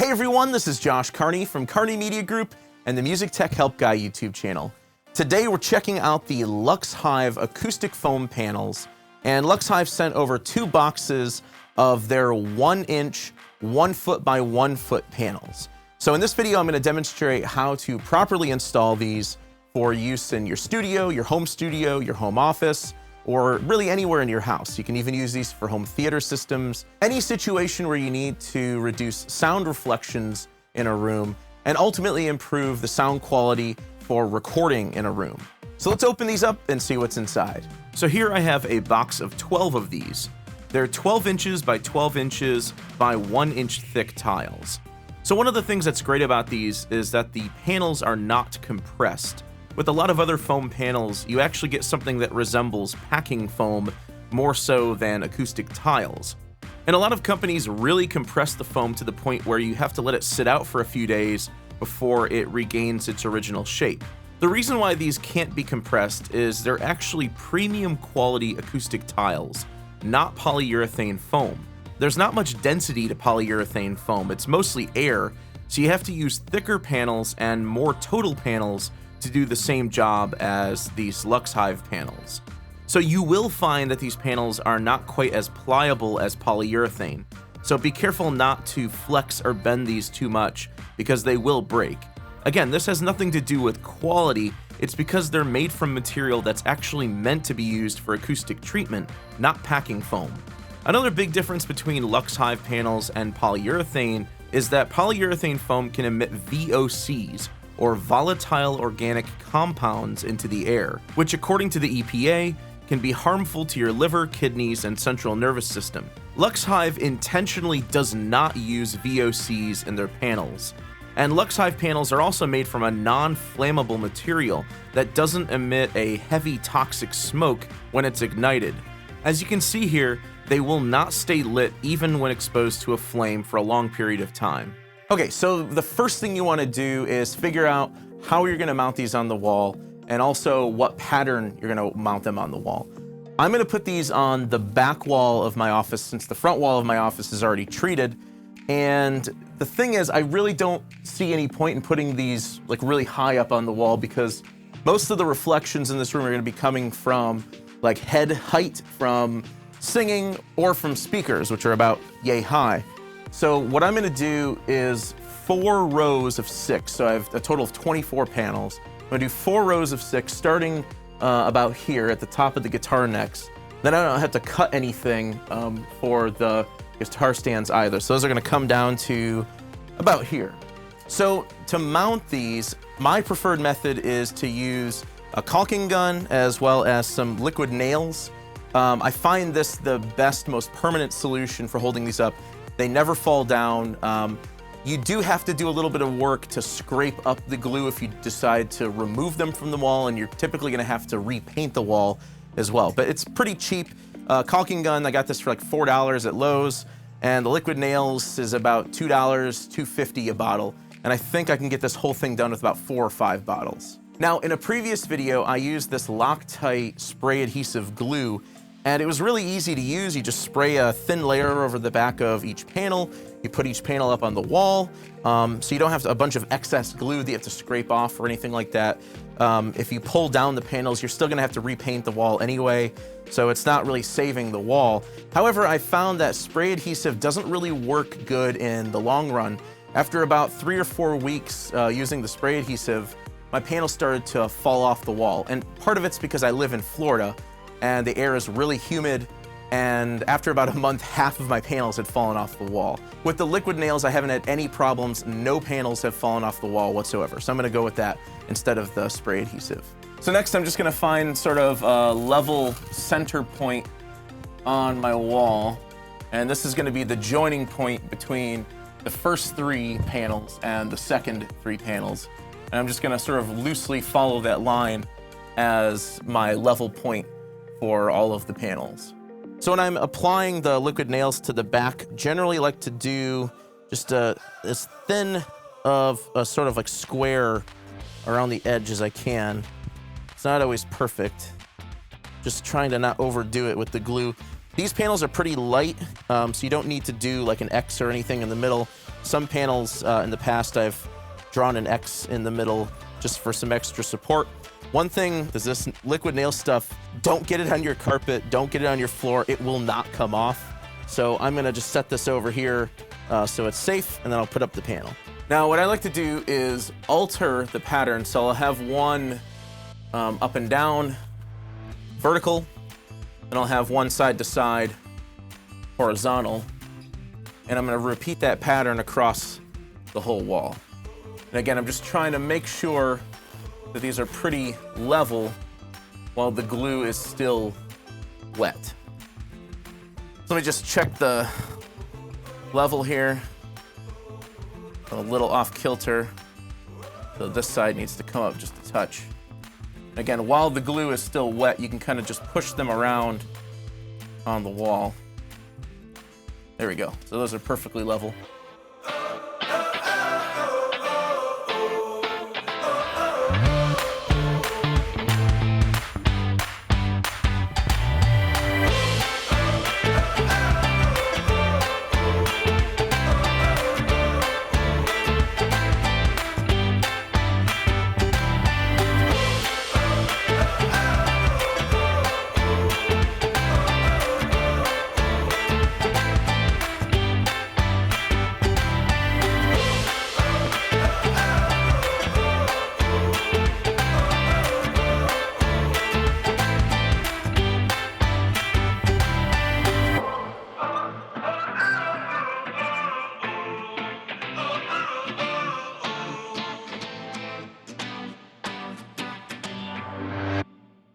Hey everyone, this is Josh Carney from Carney Media Group and the Music Tech Help Guy YouTube channel. Today we're checking out the LUXHIVE acoustic foam panels, and LUXHIVE sent over 2 boxes of their 1-inch, 1 foot by 1 foot panels. So in this video I'm going to demonstrate how to properly install these for use in your studio, your home office, or really anywhere in your house. You can even use these for home theater systems, any situation where you need to reduce sound reflections in a room and ultimately improve the sound quality for recording in a room. So let's open these up and see what's inside. So here I have a box of 12 of these. They're 12 inches by 12 inches by 1 inch thick tiles. So one of the things that's great about these is that the panels are not compressed. With a lot of other foam panels, you actually get something that resembles packing foam more so than acoustic tiles. And a lot of companies really compress the foam to the point where you have to let it sit out for a few days before it regains its original shape. The reason why these can't be compressed is they're actually premium quality acoustic tiles, not polyurethane foam. There's not much density to polyurethane foam, it's mostly air, so you have to use thicker panels and more total panels to do the same job as these LUXHIVE panels. So you will find that these panels are not quite as pliable as polyurethane. So be careful not to flex or bend these too much because they will break. Again, this has nothing to do with quality, it's because they're made from material that's actually meant to be used for acoustic treatment, not packing foam. Another big difference between LUXHIVE panels and polyurethane is that polyurethane foam can emit VOCs, or volatile organic compounds, into the air, which according to the EPA can be harmful to your liver, kidneys, and central nervous system. LUXHIVE intentionally does not use VOCs in their panels. And LUXHIVE panels are also made from a non-flammable material that doesn't emit a heavy toxic smoke when it's ignited. As you can see here, they will not stay lit even when exposed to a flame for a long period of time. Okay, so the first thing you want to do is figure out how you're going to mount these on the wall and also what pattern you're going to mount them on the wall. I'm going to put these on the back wall of my office since the front wall of my office is already treated. And the thing is, I really don't see any point in putting these like really high up on the wall because most of the reflections in this room are going to be coming from like head height from singing or from speakers, which are about yay high. So what I'm going to do is 4 rows of 6. So I have a total of 24 panels. I'm going to do 4 rows of 6 starting about here at the top of the guitar necks. Then I don't have to cut anything for the guitar stands either. So those are going to come down to about here. So to mount these, my preferred method is to use a caulking gun as well as some liquid nails. I find this the best, most permanent solution for holding these up. They never fall down. You do have to do a little bit of work to scrape up the glue if you decide to remove them from the wall, and you're typically going to have to repaint the wall as well. But it's pretty cheap. Caulking gun, I got this for like $4 at Lowe's, and the liquid nails is about $2, $2.50 a bottle. And I think I can get this whole thing done with about 4 or 5 bottles. Now, in a previous video, I used this Loctite spray adhesive glue, and it was really easy to use. You just spray a thin layer over the back of each panel. You put each panel up on the wall, so you don't have a bunch of excess glue that you have to scrape off or anything like that. If you pull down the panels, you're still gonna have to repaint the wall anyway, so it's not really saving the wall. However, I found that spray adhesive doesn't really work good in the long run. After about 3 or 4 weeks using the spray adhesive, my panels started to fall off the wall. And part of it's because I live in Florida, and the air is really humid, and after about a month, half of my panels had fallen off the wall. With the liquid nails, I haven't had any problems. No panels have fallen off the wall whatsoever, so I'm gonna go with that instead of the spray adhesive. So next, I'm just gonna find sort of a level center point on my wall, and this is gonna be the joining point between the first 3 panels and the second 3 panels. And I'm just gonna sort of loosely follow that line as my level point for all of the panels. So when I'm applying the liquid nails to the back, generally like to do just as thin of a sort of like square around the edge as I can. It's not always perfect. Just trying to not overdo it with the glue. These panels are pretty light, so you don't need to do like an X or anything in the middle. Some panels in the past I've drawn an X in the middle just for some extra support. One thing is this liquid nail stuff, don't get it on your carpet, don't get it on your floor, it will not come off. So I'm gonna just set this over here so it's safe, and then I'll put up the panel. Now what I like to do is alter the pattern, so I'll have one up and down, vertical, and I'll have one side to side, horizontal, and I'm gonna repeat that pattern across the whole wall. And again, I'm just trying to make sure that these are pretty level while the glue is still wet. So let me just check the level here. A little off kilter. So this side needs to come up just a touch. Again, while the glue is still wet, you can kind of just push them around on the wall. There we go. So those are perfectly level.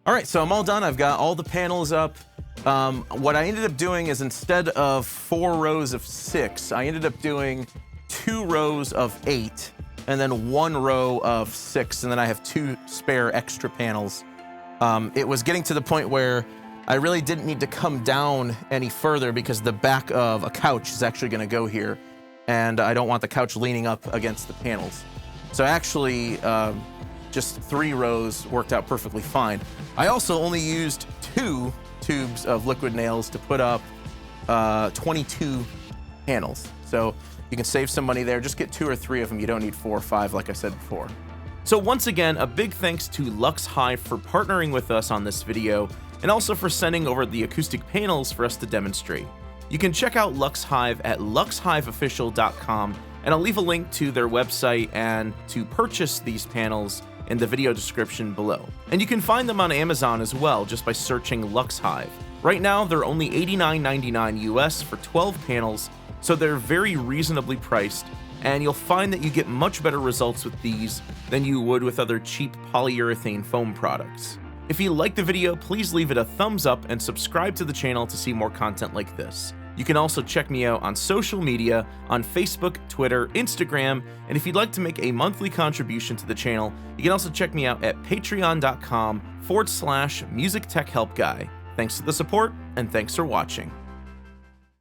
All right, so I'm all done. I've got all the panels up. What I ended up doing is instead of 4 rows of 6, I ended up doing 2 rows of 8 and then 1 row of 6, and then I have 2 spare extra panels. It was getting to the point where I really didn't need to come down any further because the back of a couch is actually gonna go here, and I don't want the couch leaning up against the panels. So actually, just 3 rows worked out perfectly fine. I also only used 2 tubes of liquid nails to put up 22 panels. So you can save some money there. Just get 2 or 3 of them. You don't need 4 or 5 like I said before. So once again, a big thanks to LUXHIVE for partnering with us on this video, and also for sending over the acoustic panels for us to demonstrate. You can check out LUXHIVE at luxhiveofficial.com, and I'll leave a link to their website and to purchase these panels in the video description below. And you can find them on Amazon as well, just by searching LUXHIVE. Right now, they're only $89.99 US for 12 panels, so they're very reasonably priced, and you'll find that you get much better results with these than you would with other cheap polyurethane foam products. If you liked the video, please leave it a thumbs up and subscribe to the channel to see more content like this. You can also check me out on social media, on Facebook, Twitter, Instagram, and if you'd like to make a monthly contribution to the channel, you can also check me out at patreon.com/MusicTechHelpGuy. Thanks for the support, and thanks for watching.